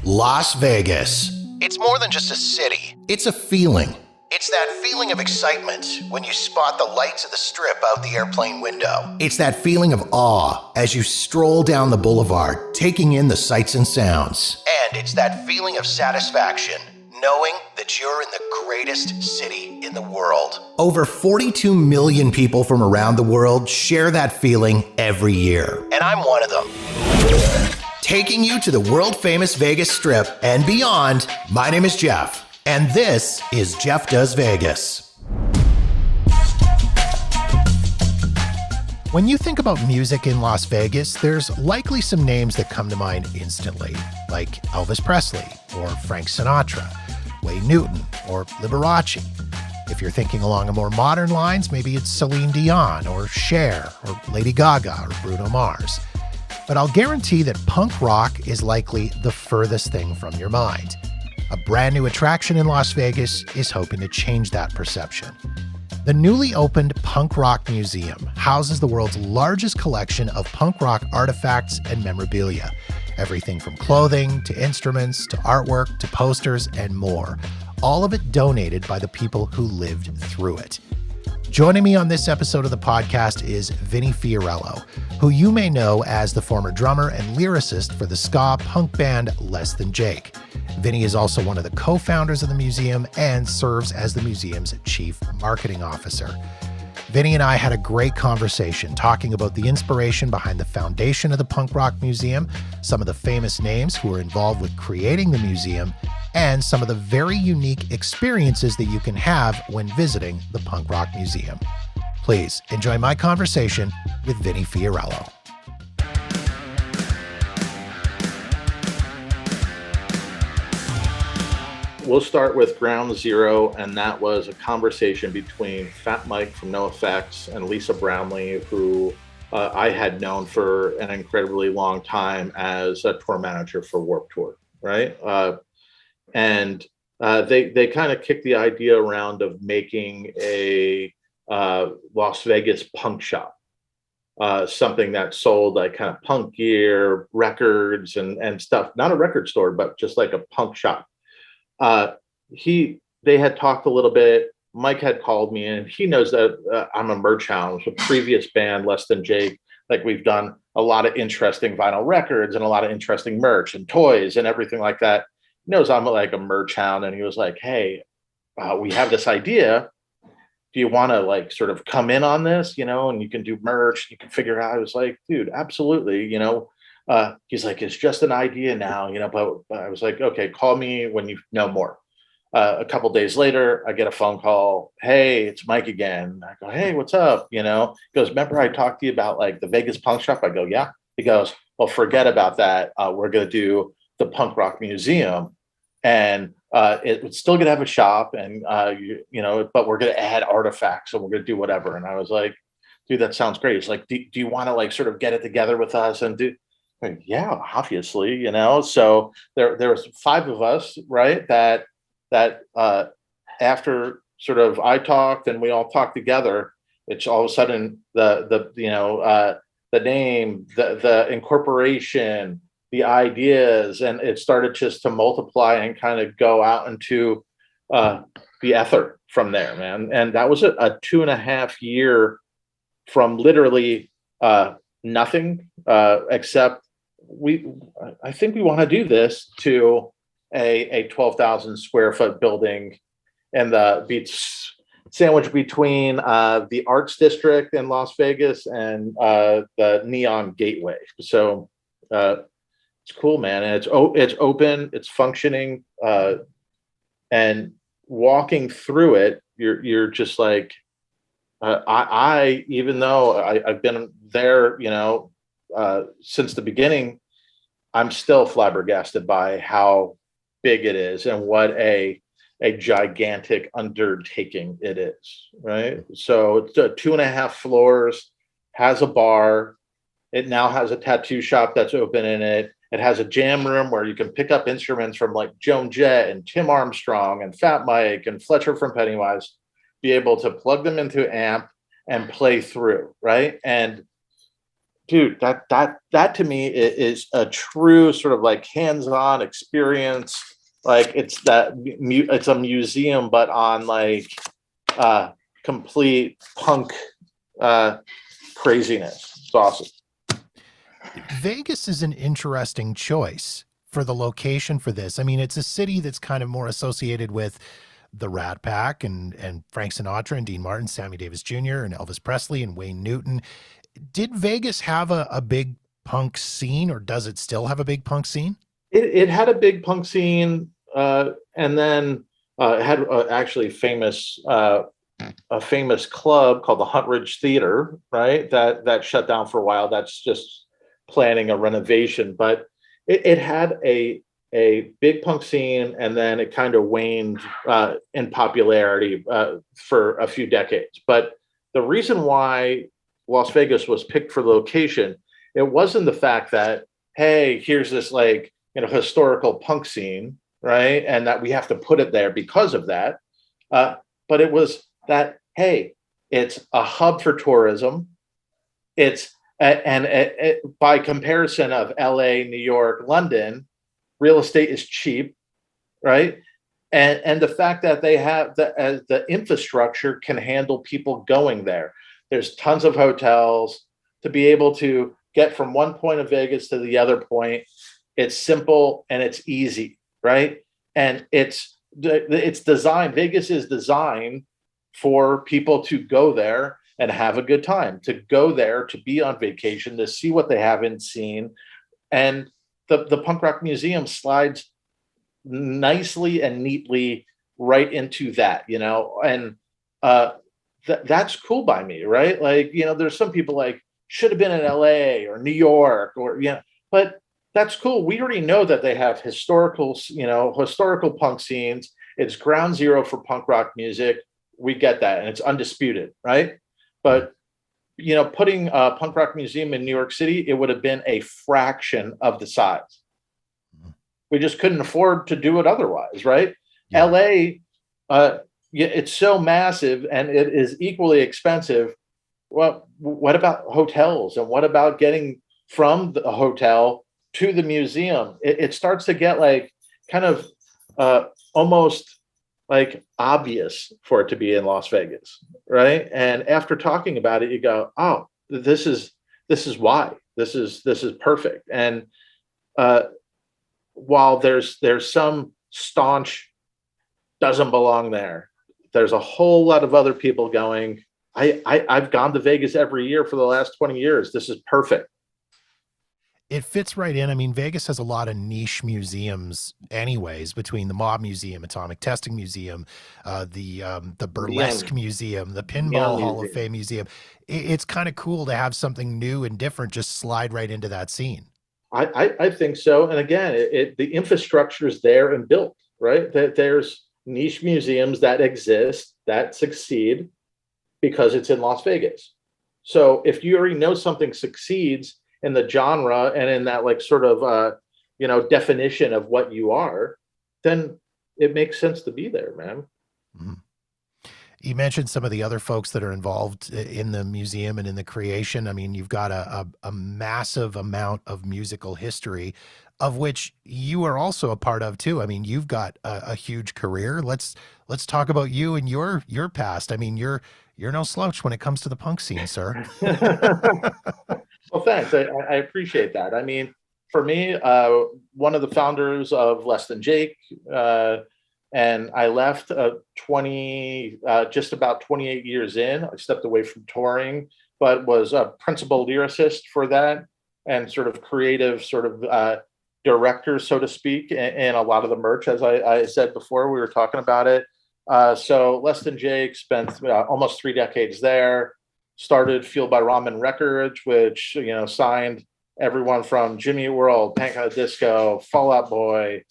Las Vegas. It's more than just a city. It's a feeling. It's that feeling of excitement when you spot the lights of the strip out the airplane window. It's that feeling of awe as you stroll down the boulevard, taking in the sights and sounds. And it's that feeling of satisfaction, knowing that you're in the greatest city in the world. Over 42 million people from around the world share that feeling every year. And I'm one of them. Taking you to the world-famous Vegas Strip and beyond, my name is Jeff, and this is Jeff Does Vegas. When you think about music in Las Vegas, there's likely some names that come to mind instantly, like Elvis Presley, or Frank Sinatra, Wayne Newton, or Liberace. If you're thinking along a more modern lines, maybe it's Celine Dion, or Cher, or Lady Gaga, or Bruno Mars. But I'll guarantee that punk rock is likely the furthest thing from your mind. A brand new attraction in Las Vegas is hoping to change that perception. The newly opened Punk Rock Museum houses the world's largest collection of punk rock artifacts and memorabilia. Everything from clothing, to instruments, to artwork, to posters, and more. All of it donated by the people who lived through it. Joining me on this episode of the podcast is Vinnie Fiorello, who you may know as the former drummer and lyricist for the Ska-Punk band Less Than Jake. Vinnie is also one of the co-founders of the museum and serves as the museum's chief marketing officer. Vinnie and I had a great conversation talking about the inspiration behind the foundation of the Punk Rock Museum, some of the famous names who were involved with creating the museum, and some of the very unique experiences that you can have when visiting the Punk Rock Museum. Please enjoy my conversation with Vinnie Fiorello. We'll start with ground zero, and that was a conversation between Fat Mike from NoFX and Lisa Brownlee, who I had known for an incredibly long time as a tour manager for Warped Tour, right? And they kind of kicked the idea around of making a Las Vegas punk shop, something that sold like kind of punk gear, records, and stuff. Not a record store, but just like a punk shop. They had talked a little bit. Mike had called me, and he knows that I'm a merch hound with previous band Less Than Jake. Like, we've done a lot of interesting vinyl records and a lot of interesting merch and toys and everything like that. He knows I'm like a merch hound, and he was like, "Hey, we have this idea. Do you want to like sort of come in on this, and you can do merch, you can figure it out." I was like, "Dude, absolutely." He's like, "It's just an idea now, but I was like, "Okay, call me when you know more." A couple days later, I get a phone call. "Hey, it's Mike again." I go, "Hey, what's up?" He goes, "Remember I talked to you about like the Vegas punk shop?" I go, "Yeah." He goes, "Well, forget about that. We're going to do the Punk Rock Museum, and it's still going to have a shop, and but we're going to add artifacts, and we're going to do whatever." And I was like, "Dude, that sounds great." It's like, do you want to like sort of get it together with us and do?" Like, "Yeah, obviously." So there was 5 of us, right? That after sort of I talked and we all talked together, it's all of a sudden the name, the incorporation, the ideas, and it started just to multiply and kind of go out into the ether from there, man. And that was a 2.5 year from literally nothing except I think we want to do this, to a 12,000 square foot building in the beach sandwich between the Arts District in Las Vegas and the Neon Gateway. So it's cool, man. And it's open, it's functioning, and walking through it, you're just like, I even though I've been there, since the beginning, I'm still flabbergasted by how big it is and what a gigantic undertaking it is, right? So it's 2.5 floors, has a bar. It now has a tattoo shop that's open in it. It has a jam room where you can pick up instruments from like Joan Jett and Tim Armstrong and Fat Mike and Fletcher from Pennywise, be able to plug them into amp and play through, right? And dude, that to me is a true sort of like hands-on experience. Like it's a museum, but on like complete punk craziness. It's awesome. Vegas is an interesting choice for the location for this. I mean, it's a city that's kind of more associated with the Rat Pack and Frank Sinatra and Dean Martin, Sammy Davis Jr. and Elvis Presley and Wayne Newton. Did Vegas have a big punk scene, or does it still have a big punk scene? It had a big punk scene, and then it had actually a famous club called the Hunt Ridge Theater, right? That shut down for a while. That's just planning a renovation, but it had a big punk scene, and then it kind of waned in popularity for a few decades. But the reason why Las Vegas was picked for the location, it wasn't the fact that, hey, here's this like, historical punk scene, right? And that we have to put it there because of that. But it was that, hey, it's a hub for tourism. It's by comparison of LA, New York, London, real estate is cheap, right? And the fact that they have the infrastructure can handle people going there. There's tons of hotels to be able to get from one point of Vegas to the other point. It's simple and it's easy, right? And it's designed. Vegas is designed for people to go there and have a good time, to go there, to be on vacation, to see what they haven't seen. And the Punk Rock Museum slides nicely and neatly right into that, and that's cool by me, right? Like, there's some people like should have been in LA or New York or, but that's cool. We already know that they have historical punk scenes. It's ground zero for punk rock music. We get that. And it's undisputed, right? But, putting a punk rock museum in New York City, it would have been a fraction of the size. We just couldn't afford to do it otherwise, right? Yeah. LA, it's so massive and it is equally expensive. Well, what about hotels, and what about getting from the hotel to the museum? It starts to get like kind of almost like obvious for it to be in Las Vegas, right? And after talking about it, you go, oh, this is why this is perfect. And while there's some staunch doesn't belong there, there's a whole lot of other people going, I've gone to Vegas every year for the last 20 years. This is perfect. It fits right in. I mean, Vegas has a lot of niche museums anyways, between the Mob Museum, Atomic Testing Museum, the Burlesque Museum, the Pinball Hall of Fame Museum. It's kind of cool to have something new and different just slide right into that scene. I think so. And again, the infrastructure is there and built, right? That there's niche museums that exist, that succeed because it's in Las Vegas. So if you already know something succeeds in the genre and in that like sort of definition of what you are, then it makes sense to be there, man. Mm-hmm. You mentioned some of the other folks that are involved in the museum and in the creation. I mean, you've got a massive amount of musical history, of which you are also a part of too. I mean, you've got a huge career. Let's talk about you and your past. I mean, you're no slouch when it comes to the punk scene, sir. Well, thanks. I appreciate that. I mean, for me, one of the founders of Less Than Jake, and I left just about 28 years in. I stepped away from touring, but was a principal lyricist for that and sort of creative director, so to speak, and a lot of the merch, as I said before, we were talking about it. So Less Than Jake spent almost 3 decades there, started Fueled by Ramen Records, which, signed everyone from Jimmy Eat World, Panic! At the Disco, Fall Out Boy,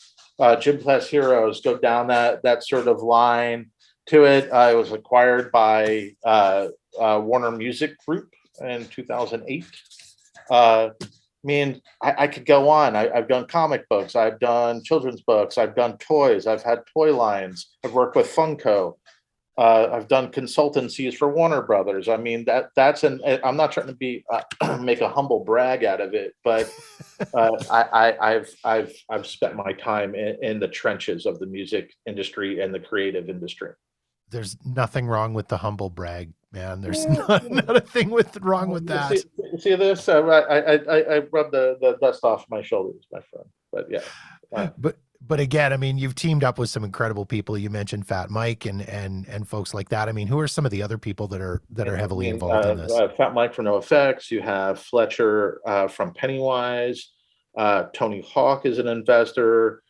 Gym Class Heroes, go down that sort of line to it. I was acquired by Warner Music Group in 2008. I could go on. I've done comic books. I've done children's books. I've done toys. I've had toy lines. I've worked with Funko. I've done consultancies for Warner Brothers. I mean, that's an. I'm not trying to be make a humble brag out of it, but I've spent my time in the trenches of the music industry and the creative industry. There's nothing wrong with the humble brag, man. There's not a thing wrong with that. See this? I rub the dust off my shoulders, my friend. But yeah. But again, I mean, you've teamed up with some incredible people. You mentioned Fat Mike and folks like that. I mean, who are some of the other people that are heavily involved in this? Fat Mike from NoFX. You have Fletcher from Pennywise. Tony Hawk is an investor.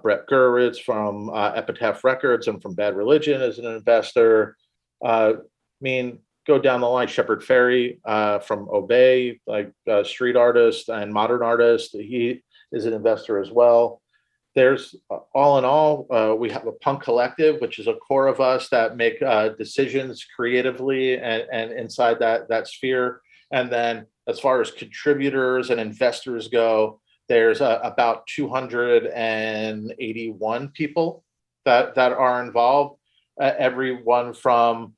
Brett Gurwitz from Epitaph Records and from Bad Religion is an investor. I mean, go down the line. Shepard Fairey from Obey, like street artist and modern artist. He is an investor as well. There's all in all, we have a punk collective, which is a core of us that make decisions creatively and inside that sphere. And then as far as contributors and investors go, there's about 281 people that are involved. Everyone from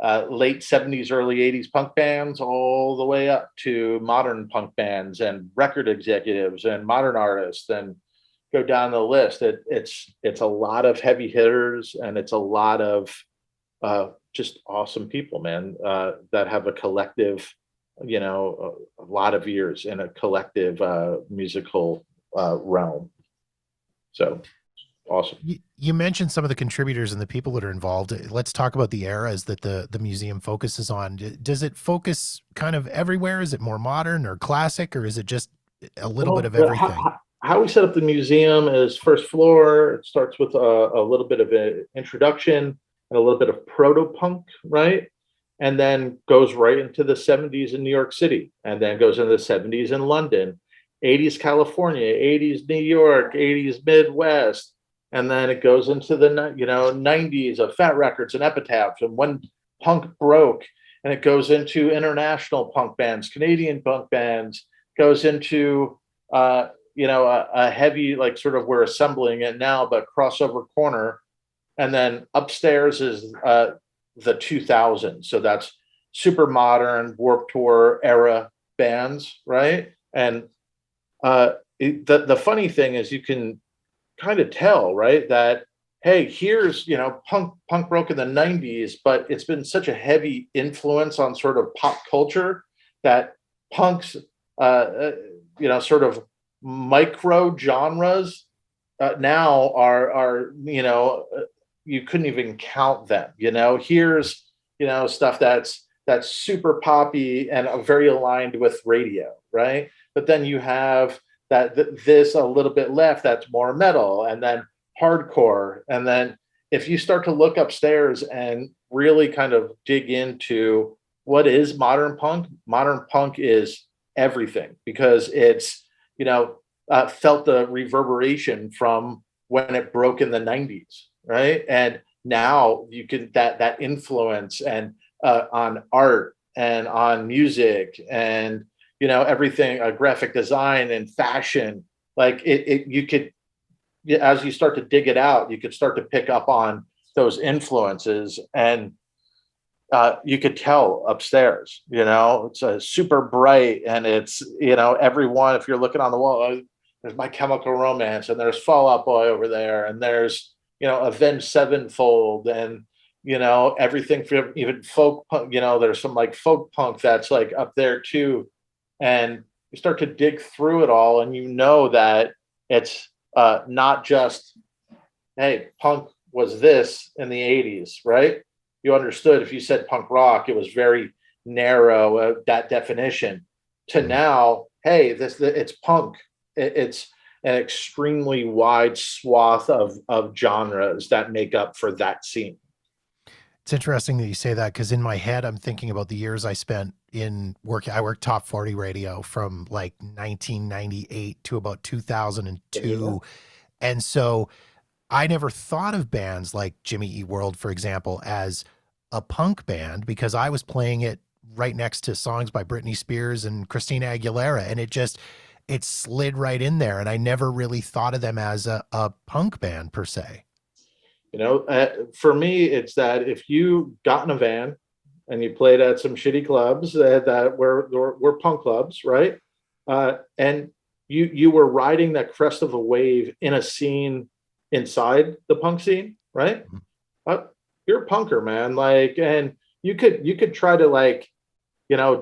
late 70s, early 80s punk bands, all the way up to modern punk bands and record executives and modern artists, and go down the list. It's a lot of heavy hitters, and it's a lot of just awesome people, man, that have a collective, a lot of years in a collective musical realm. So awesome. You mentioned some of the contributors and the people that are involved. Let's talk about the eras that the museum focuses on. Does it focus kind of everywhere? Is it more modern or classic, or is it just a little bit of everything? How we set up the museum is first floor. It starts with a little bit of an introduction and a little bit of proto-punk, right? And then goes right into the 70s in New York City, and then goes into the 70s in London, 80s California, 80s New York, 80s Midwest. And then it goes into the 90s of Fat Records and Epitaphs, and when punk broke, and it goes into international punk bands, Canadian punk bands, goes into a heavy, like, sort of, we're assembling it now, but crossover corner. And then upstairs is the 2000s. So that's super modern Warped Tour era bands, right? And the funny thing is, you can kind of tell, right, that, hey, here's, punk broke in the 90s, but it's been such a heavy influence on sort of pop culture that punk's sort of micro genres now are you couldn't even count them. Here's stuff that's super poppy and very aligned with radio, right? But then you have this a little bit left that's more metal, and then hardcore. And then if you start to look upstairs and really kind of dig into what is modern punk is everything, because it's felt the reverberation from when it broke in the 90s, right? And now you could that influence and on art and on music and everything, graphic design and fashion, like you could, as you start to dig it out, you could start to pick up on those influences. And you could tell upstairs, it's a super bright, and it's, everyone, if you're looking on the wall, there's My Chemical Romance, and there's Fall Out Boy over there, and there's, Avenged Sevenfold, and, everything from even folk punk, there's some like folk punk that's like up there too. And you start to dig through it all, and that it's not just, hey, punk was this in the 80s, right? You understood if you said punk rock, it was very narrow, that definition, to now, hey, it's punk. It's an extremely wide swath of genres that make up for that scene. It's interesting that you say that, because in my head, I'm thinking about the years I spent in work. I worked top 40 radio from like 1998 to about 2002. And so I never thought of bands like Jimmy Eat World, for example, as a punk band, because I was playing it right next to songs by Britney Spears and Christina Aguilera. And it slid right in there. And I never really thought of them as a punk band per se. For me, it's that if you got in a van and you played at some shitty clubs that were punk clubs, right? And you were riding that crest of a wave in a scene inside the punk scene, right? Uh, you're a punker, man. Like, and you could try to like,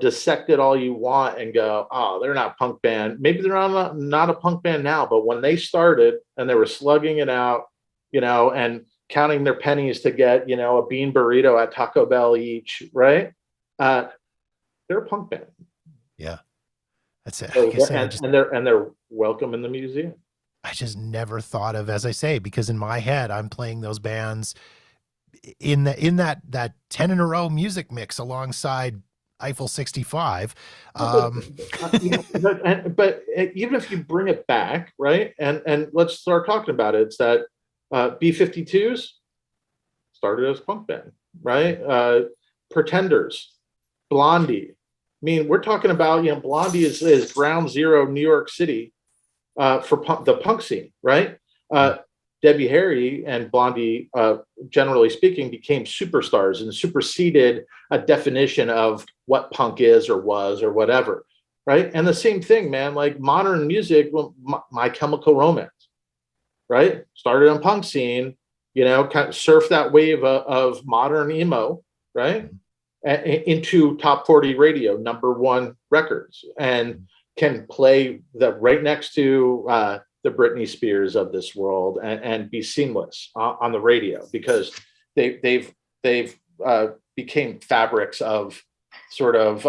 dissect it all you want and go, oh, they're not a punk band. Maybe they're not a punk band now, but when they started and they were slugging it out, and counting their pennies to get, a bean burrito at Taco Bell each, right? They're a punk band. Yeah. That's it. So, Like I say, they're welcome in the museum. I just never thought of, as I say, because in my head, I'm playing those bands in that 10 in a row music mix alongside Eiffel 65. But even if you bring it back, right, and let's start talking about it, it's that B-52s started as a punk band, right? Pretenders, Blondie. I mean, we're talking about, Blondie is ground zero New York City for the punk scene, right? Debbie Harry and Blondie, generally speaking, became superstars and superseded a definition of what punk is or was or whatever, right? And the same thing, man, like modern music, My Chemical Romance, right? Started on punk scene, kind of surf that wave of modern emo, right? Into top 40 radio, #1 records, and can play right next to the Britney Spears of this world and be seamless on the radio, because they've became fabrics of sort of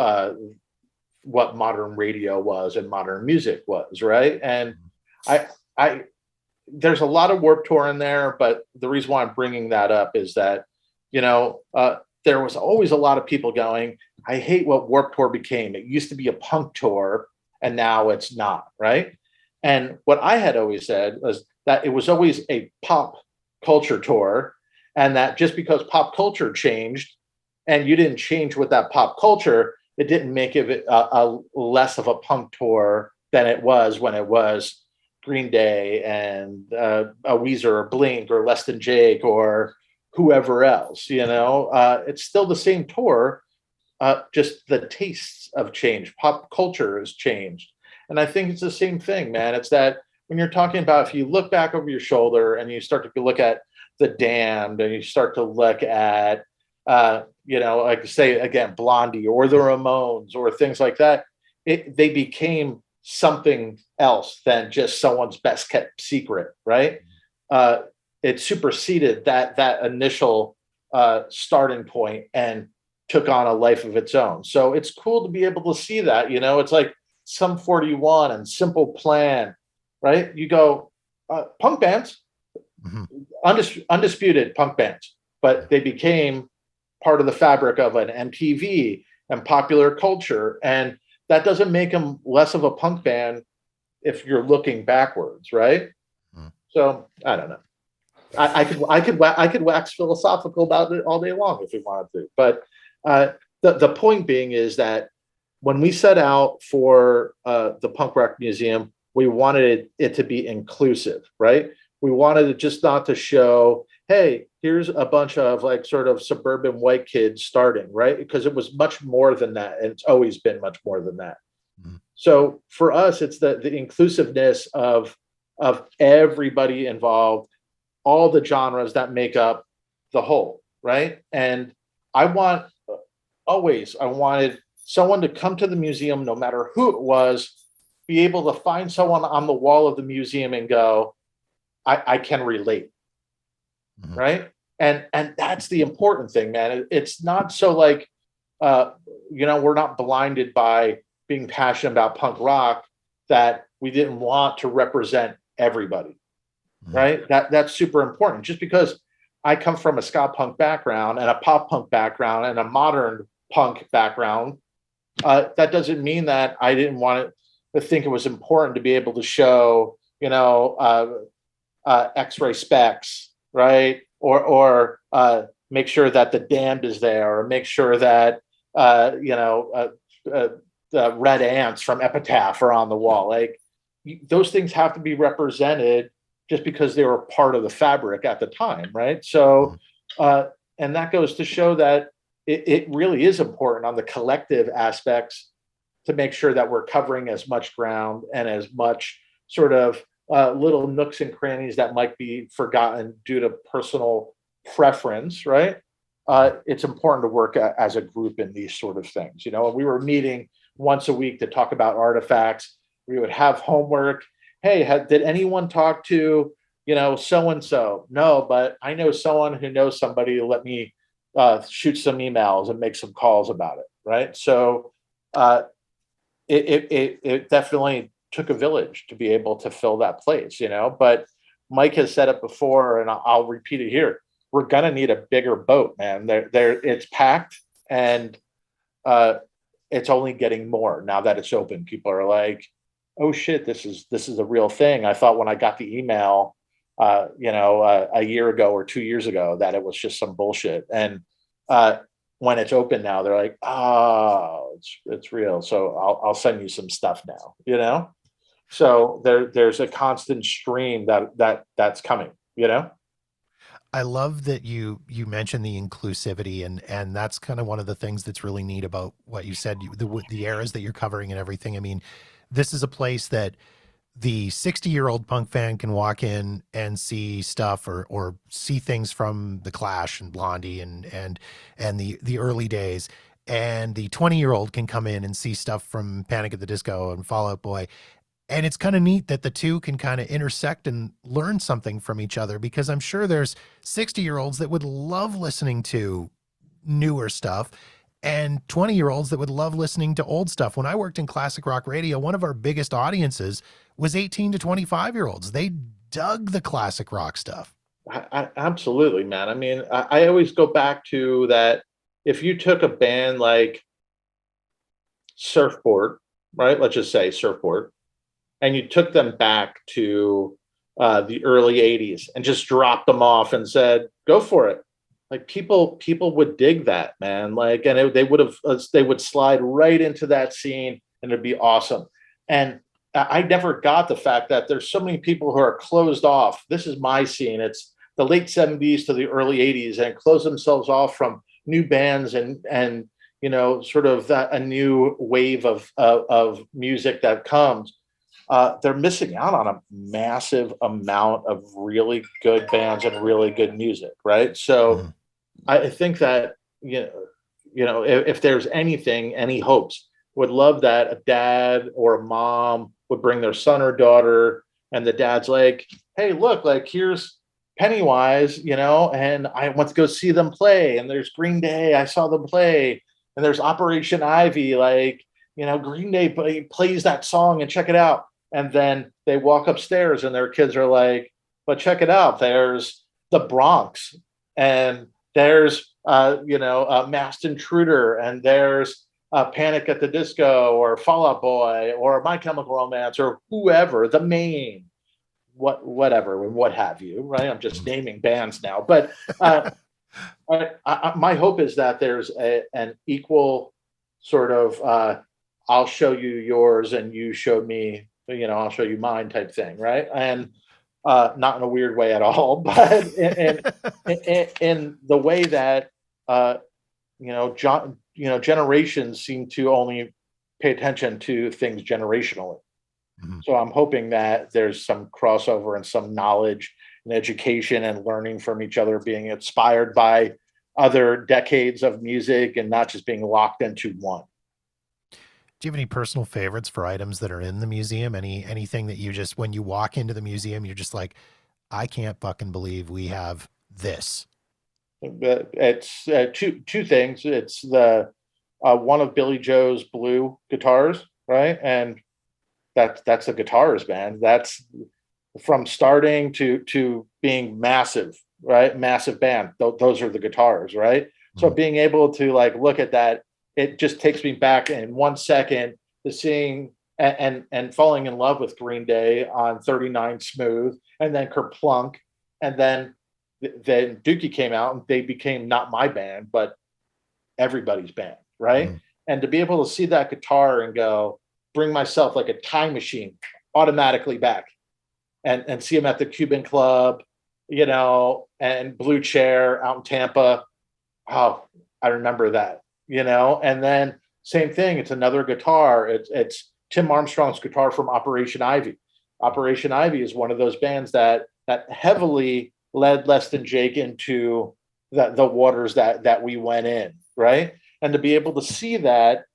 what modern radio was and modern music was, right? And I there's a lot of Warped Tour in there, but the reason why I'm bringing that up is that there was always a lot of people going, I hate what Warped Tour became. It used to be a punk tour and now it's not, right? And what I had always said was that it was always a pop culture tour, and that just because pop culture changed and you didn't change with that pop culture, it didn't make it a less of a punk tour than it was when it was Green Day and a Weezer or Blink or Less Than Jake or whoever else. It's still the same tour, just the tastes have changed. Pop culture has changed. And I think it's the same thing, man. It's that when you're talking about, if you look back over your shoulder and you start to look at the Damned and you start to look at, like say again, Blondie or the Ramones or things like that, they became something else than just someone's best kept secret, right? It superseded that initial starting point and took on a life of its own. So it's cool to be able to see that. It's like Sum 41 and Simple Plan, right? You go, punk bands, undisputed punk bands, but they became part of the fabric of an MTV and popular culture. And that doesn't make them less of a punk band if you're looking backwards, right? So I don't know. I could wax philosophical about it all day long if we wanted to. But the point being is that when we set out for the Punk Rock Museum, we wanted it to be inclusive, right? We wanted it just not to show, hey, here's a bunch of like sort of suburban white kids starting, right? Because it was much more than that. And it's always been much more than that. So for us, it's the inclusiveness of everybody involved, all the genres that make up the whole, right? And I wanted someone to come to the museum, no matter who it was, be able to find someone on the wall of the museum and go, I can relate, right? And that's the important thing, man. It's not so like, we're not blinded by being passionate about punk rock that we didn't want to represent everybody, right? That's super important. Just because I come from a Ska-Punk background and a pop punk background and a modern punk background, that doesn't mean that I didn't want to think it was important to be able to show, X-Ray Specs, right? Or make sure that the Damned is there, or make sure that the Red Ants from Epitaph are on the wall. Like those things have to be represented just because they were part of the fabric at the time, right? So, and that goes to show that it really is important on the collective aspects to make sure that we're covering as much ground and as much sort of little nooks and crannies that might be forgotten due to personal preference, right? It's important to work as a group in these sort of things. You know, we were meeting once a week to talk about artifacts. We would have homework. Hey, did anyone talk to, you know, so and so? No, but I know someone who knows somebody. Let me shoot some emails and make some calls about it, right? So it definitely took a village to be able to fill that place, you know. But Mike has said it before, and I'll repeat it here. We're gonna need a bigger boat, man. It's packed, and it's only getting more now that it's open. People are like, "Oh shit, this is a real thing." I thought when I got the email, a year ago or 2 years ago, that it was just some bullshit. And when it's open now, they're like, "Oh, it's real." So I'll send you some stuff now, you know. So there's a constant stream that's coming, you know. I love that you mentioned the inclusivity, and that's kind of one of the things that's really neat about what you said, the eras that you're covering and everything. I mean, this is a place that the 60-year-old punk fan can walk in and see stuff or see things from the Clash and Blondie and the early days, and the 20-year-old can come in and see stuff from Panic at the Disco and Fall Out Boy. And it's kind of neat that the two can kind of intersect and learn something from each other, because I'm sure there's 60-year-olds that would love listening to newer stuff and 20-year-olds that would love listening to old stuff. When I worked in classic rock radio, one of our biggest audiences was 18 to 25-year-olds. They dug the classic rock stuff. Absolutely, man. I mean, I always go back to that. If you took a band like Surfboard, right? Let's just say Surfboard, and you took them back to the early 80s and just dropped them off and said, go for it. Like people would dig that, man. Like, and they would slide right into that scene, and it'd be awesome. And I never got the fact that there's so many people who are closed off. This is my scene. It's the late 70s to the early 80s, and close themselves off from new bands and you know, sort of a new wave of music that comes. They're missing out on a massive amount of really good bands and really good music, right? So I think that, you know, if there's anything, any hopes, would love that a dad or a mom would bring their son or daughter, and the dad's like, hey, look, like here's Pennywise, you know, and I want to go see them play. And there's Green Day, I saw them play. And there's Operation Ivy, like, you know, Green Day plays that song, and check it out. And then they walk upstairs and their kids are like, but check it out. There's the Bronx, and there's, Masked Intruder, and there's Panic at the Disco, or Fall Out Boy, or My Chemical Romance, or whoever, The Maine, whatever, and what have you, right? I'm just naming bands now. But my hope is that there's an equal sort of, I'll show you yours and you show me, you know, I'll show you mine type thing, right? And not in a weird way at all, but in the way that generations seem to only pay attention to things generationally. So I'm hoping that there's some crossover and some knowledge and education and learning from each other, being inspired by other decades of music and not just being locked into one. Do you have any personal favorites for items that are in the museum? Anything that you just, when you walk into the museum, you're just like, I can't fucking believe we have this? It's two things. It's the one of Billy Joe's blue guitars, right? And that's the guitars, man. That's from starting to being massive, right? Massive band. Those are the guitars, right? So being able to like look at that, it just takes me back in 1 second to seeing and falling in love with Green Day on 39 Smooth, and then Kerplunk, and then Dookie came out, and they became not my band, but everybody's band, right? And to be able to see that guitar and go, bring myself like a time machine automatically back and see him at the Cuban Club, and Blue Chair out in Tampa. Oh, I remember that, and then same thing. It's another guitar. It's Tim Armstrong's guitar from Operation Ivy. Operation Ivy is one of those bands that heavily led Less Than Jake into the waters that we went in, right? And to be able to see that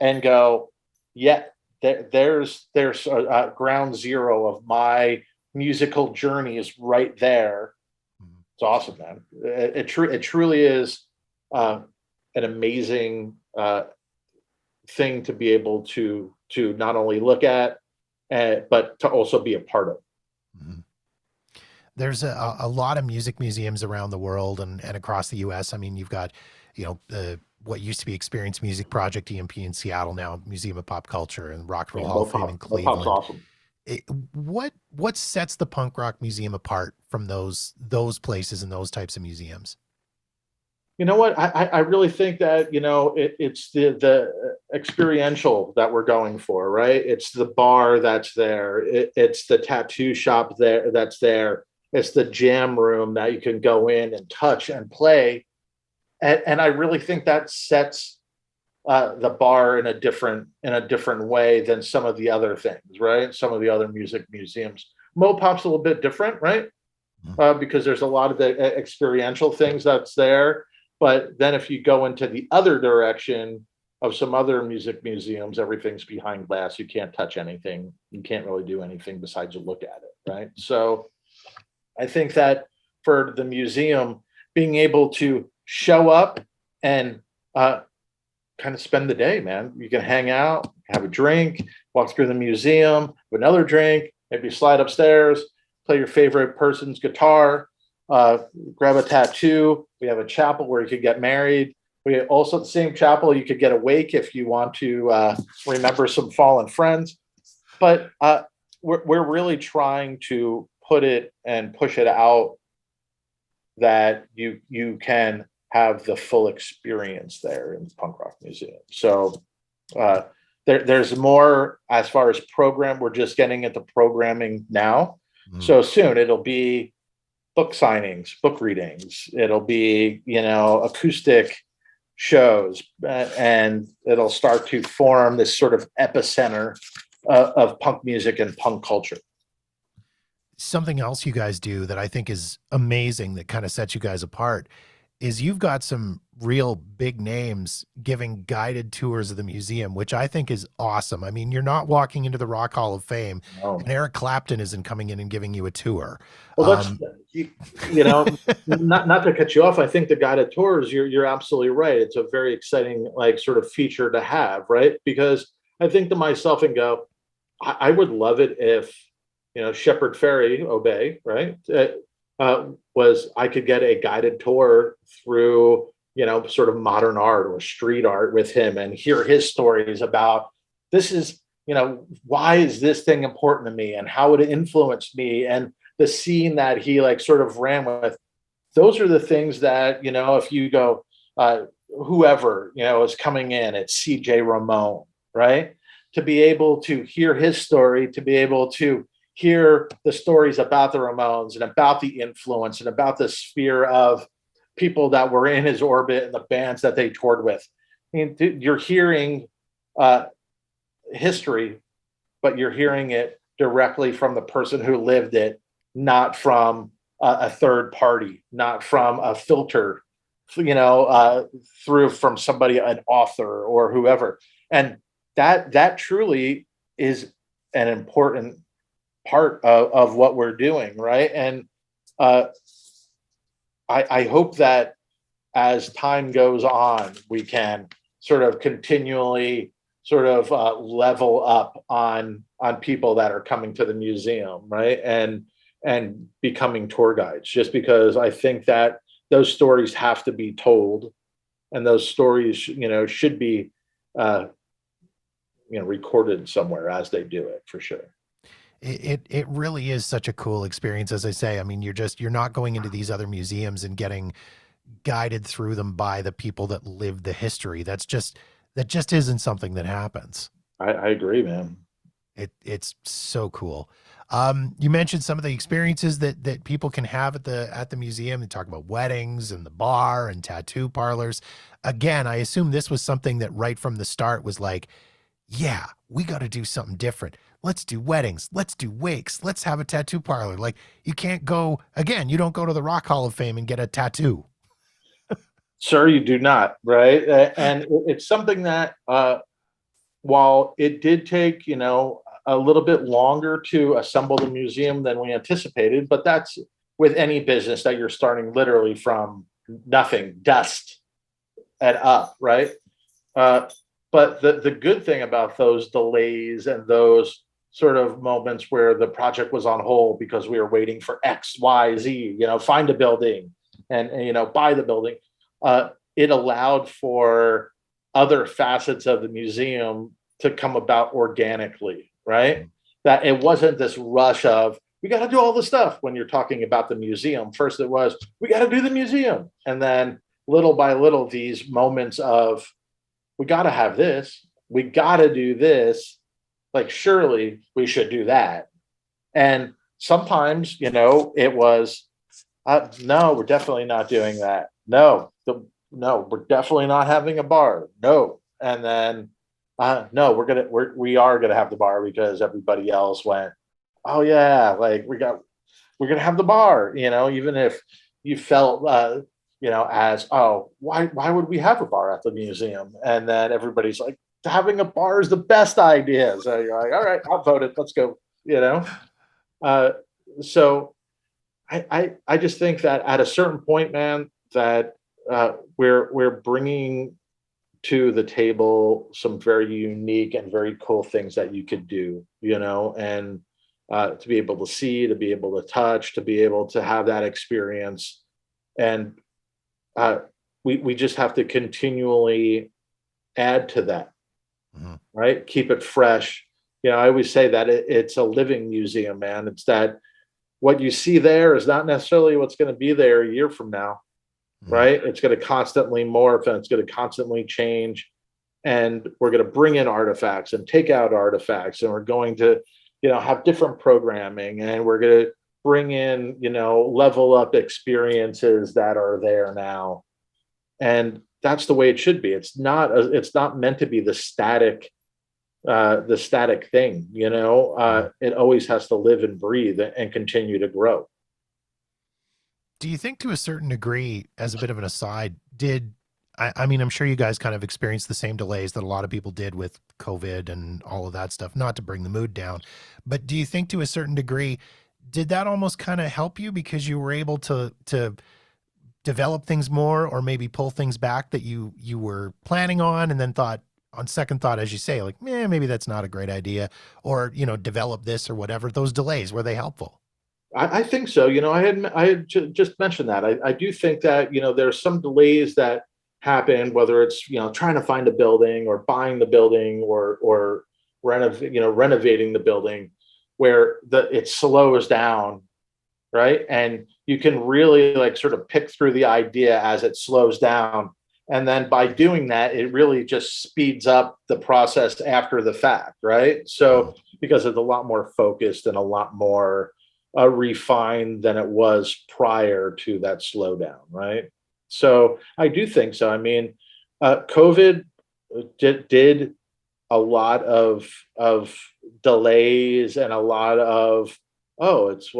and go, yeah, there's a ground zero of my musical journey is right there. It's awesome, man. It truly is an amazing thing to be able to not only look at, but to also be a part of. Mm-hmm. There's a lot of music museums around the world and across the U.S. I mean, you've got, what used to be Experience Music Project EMP in Seattle, now Museum of Pop Culture, and Rock and Roll Hall of Fame in Cleveland. Pop's awesome. What sets the Punk Rock Museum apart from those places and those types of museums? You know what? I really think that, it's the experiential that we're going for, right? It's the bar that's there. It's the tattoo shop that's there. It's the jam room that you can go in and touch and play. And I really think that sets the bar in a different way than some of the other things, right? Some of the other music museums. Mopop's a little bit different, right? Because there's a lot of the experiential things that's there. But then if you go into the other direction of some other music museums, everything's behind glass. You can't touch anything. You can't really do anything besides look at it, right? So I think that for the museum, being able to show up and kind of spend the day, man. You can hang out, have a drink, walk through the museum, have another drink, maybe slide upstairs, play your favorite person's guitar, grab a tattoo. We have a chapel where you could get married. We also, the same chapel, you could get a wake if you want to remember some fallen friends. But we're really trying to put it and push it out that you can have the full experience there in the Punk Rock Museum. So there's more as far as program. We're just getting into programming now. So soon it'll be book signings, book readings. It'll be, acoustic shows, and it'll start to form this sort of epicenter of punk music and punk culture. Something else you guys do that I think is amazing that kind of sets you guys apart is you've got some real big names giving guided tours of the museum, which I think is awesome. I mean, you're not walking into the Rock Hall of Fame and Eric Clapton isn't coming in and giving you a tour. Well, that's, not to cut you off. I think the guided tours, you're absolutely right. It's a very exciting, sort of feature to have, right? Because I think to myself and go, I would love it if, Shepard Fairey, Obey, right? Was I could get a guided tour through, sort of modern art or street art with him and hear his stories about this is, why is this thing important to me and how it influenced me and the scene that he sort of ran with. Those are the things that, if you go, whoever, is coming in, it's CJ Ramone, right? To be able to hear his story, to be able to hear the stories about the Ramones and about the influence and about the sphere of people that were in his orbit and the bands that they toured with. I mean, you're hearing history, but you're hearing it directly from the person who lived it, not from a third party, not from a filter, through from somebody, an author or whoever. And that truly is an important part of what we're doing, right? And I hope that as time goes on, we can sort of continually sort of level up on people that are coming to the museum, right? And becoming tour guides, just because I think that those stories have to be told, and those stories, should be, recorded somewhere as they do it, for sure. It really is such a cool experience. As I say, I mean, you're not going into these other museums and getting guided through them by the people that lived the history. That just isn't something that happens. I agree, man. It's so cool. You mentioned some of the experiences that people can have at the museum. They talk about weddings and the bar and tattoo parlors. Again, I assume this was something that right from the start was like, yeah, we got to do something different. Let's do weddings. Let's do wakes. Let's have a tattoo parlor. Like, you can't go again. You don't go to the Rock Hall of Fame and get a tattoo. Sir, you do not, right? And it's something that, while it did take, a little bit longer to assemble the museum than we anticipated, but that's with any business that you're starting literally from nothing, dust and up, right? But the good thing about those delays and those sort of moments where the project was on hold because we were waiting for X, Y, Z, find a building and buy the building, it allowed for other facets of the museum to come about organically, right? That it wasn't this rush of, we got to do all the stuff when you're talking about the museum. First, it was, we got to do the museum. And then little by little, these moments of, we got to have this, we got to do this, like, surely we should do that. And sometimes, it was, no, we're definitely not doing that. No, no, we're definitely not having a bar. No. And then, no, we are gonna have the bar because everybody else went, oh yeah, like we're gonna have the bar, even if you felt, as, oh, why would we have a bar at the museum? And then everybody's like, having a bar is the best idea. So you're like, all right, I'll vote it. Let's go. Uh, so I just think that at a certain point, man, that we're bringing to the table some very unique and very cool things that you could do, and to be able to see, to be able to touch, to be able to have that experience. And we just have to continually add to that, right? Keep it fresh. I always say that it's a living museum, man. It's that what you see there is not necessarily what's going to be there a year from now, right? It's going to constantly morph and it's going to constantly change. And we're going to bring in artifacts and take out artifacts. And we're going to, have different programming, and we're going to bring in, level up experiences that are there now. And that's the way it should be. It's not meant to be the static thing, it always has to live and breathe and continue to grow. Do you think to a certain degree, as a bit of an aside, I mean, I'm sure you guys kind of experienced the same delays that a lot of people did with COVID and all of that stuff, not to bring the mood down, but do you think to a certain degree, did that almost kind of help you because you were able to develop things more, or maybe pull things back that you were planning on and then thought on second thought, as you say, like, maybe that's not a great idea, or, develop this or whatever? Those delays, were they helpful? I think so. Just mentioned that. I do think that, there's some delays that happen, whether it's, trying to find a building or buying the building or renovating the building, where it slows down, right? And you can really like sort of pick through the idea as it slows down. And then by doing that, it really just speeds up the process after the fact, right? So because it's a lot more focused and a lot more refined than it was prior to that slowdown, right? So I do think so. I mean, COVID did a lot of delays and a lot of, it's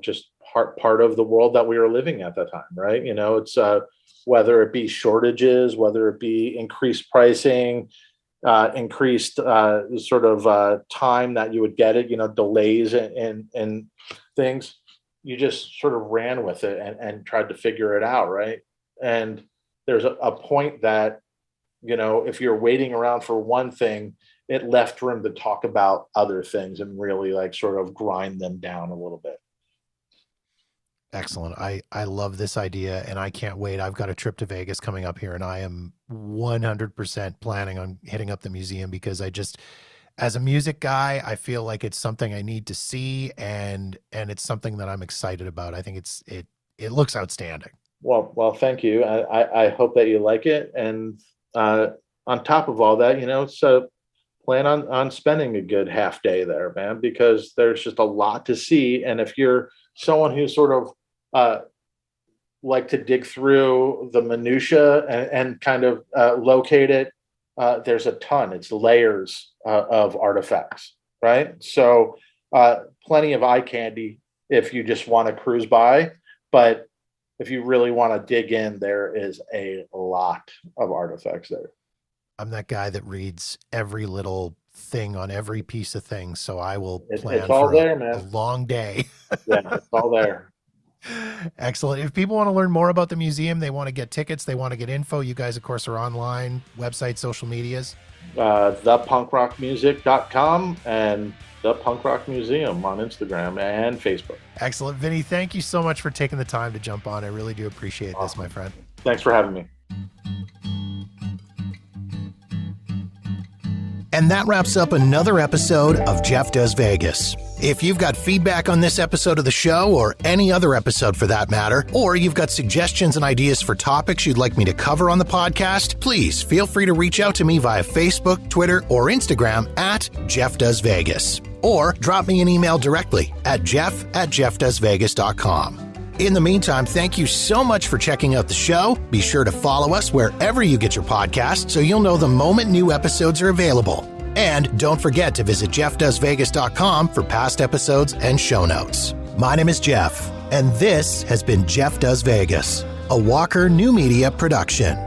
just part of the world that we were living at that time, right? It's whether it be shortages, whether it be increased pricing, increased sort of time that you would get it, delays and things. You just sort of ran with it and tried to figure it out, right? And there's a point that, if you're waiting around for one thing, it left room to talk about other things and really like sort of grind them down a little bit. Excellent. I love this idea and I can't wait. I've got a trip to Vegas coming up here and I am 100% planning on hitting up the museum because as a music guy, I feel like it's something I need to see and it's something that I'm excited about. I think it looks outstanding. Well, thank you. I hope that you like it. And on top of all that, so plan on spending a good half day there, man, because there's just a lot to see. And if you're someone who's sort of like to dig through the minutia and kind of locate it, there's a ton. It's layers of artifacts, right? So plenty of eye candy if you just want to cruise by. But if you really want to dig in, there is a lot of artifacts there. I'm that guy that reads every little thing on every piece of things, so I will plan it's all for there, a man. long day. Yeah, it's all there. Excellent. If people want to learn more about the museum, they want to get tickets, they want to get info, you guys, of course, are online, website, social medias. Thepunkrockmusic.com and The Punk Rock Museum on Instagram and Facebook. Excellent. Vinnie, thank you so much for taking the time to jump on. I really do appreciate this, my friend. Thanks for having me. And that wraps up another episode of Jeff Does Vegas. If you've got feedback on this episode of the show, or any other episode for that matter, or you've got suggestions and ideas for topics you'd like me to cover on the podcast, please feel free to reach out to me via Facebook, Twitter, or Instagram at Jeff Does Vegas. Or drop me an email directly at jeff@jeffdoesvegas.com. In the meantime, thank you so much for checking out the show. Be sure to follow us wherever you get your podcasts so you'll know the moment new episodes are available. And don't forget to visit jeffdoesvegas.com for past episodes and show notes. My name is Jeff, and this has been Jeff Does Vegas, a Walker New Media production.